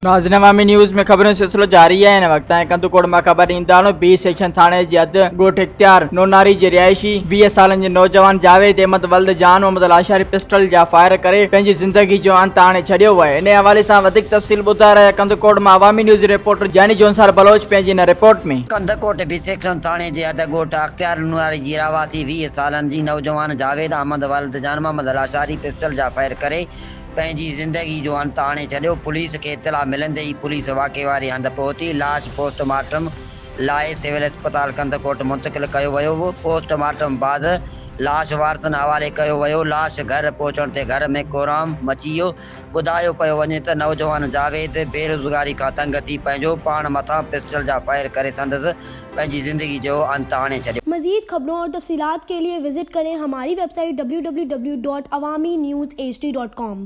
नाज़रीन अवामी न्यूज़ में खबरों सिलसिलो जारी है। इन वक्त कंदकोट में खबर ईंदानो बी सेक्शन थाने जी हद गोठ इख्तियार नोनारी जे रिहायशी 20 सालन जे नौजवान जावेद अहमद वल्द जान मोहम्मद लाशारी पिस्टल जा फायर करे पंहिंजी जिंदगी जो अंत आणे छड़ियो है। इन हवाले से वधिक तफसील ॿुधाए रहिया कंदकोट में अवामी न्यूज़ रिपोर्टर जानी जोनसार बलोच पंहिंजी इन रिपोर्ट में। कंदकोट बी सेक्शन थाने जे हद गोठ इख्तियार नोनारी जी रहवासी 20 सालन जी नौजवान जावेद अहमद वल्द जान मोहम्मद लाशारी पिस्टल जा फायर करे पंहिंजी ज़िंदगी जो अंत आणे छॾियो। पुलिस खे इतला मिलंदे ई पुलिस वाक़े वारी हंधि पहुती लाश पोस्टमार्टम लाइ सिविल अस्पताल कंदकोट मुंतक़िल कयो वियो हो। पोस्टमार्टम बाद लाश वारसनि हवाले कयो वियो। लाश घर पहुचण ते घर में कोराम मची वियो। ॿुधायो पियो वञे त नौजवान जावेद बेरोज़गारी खां तंग थी पंहिंजो पाण मथां पिस्टल जा फायर करे संदसि पंहिंजी ज़िंदगी जो अंत आणे छॾियो। मज़ीद खबरों और तफसीलात के लिए विजिट करें हमारी वेबसाइट www.awamiNewsHD.com।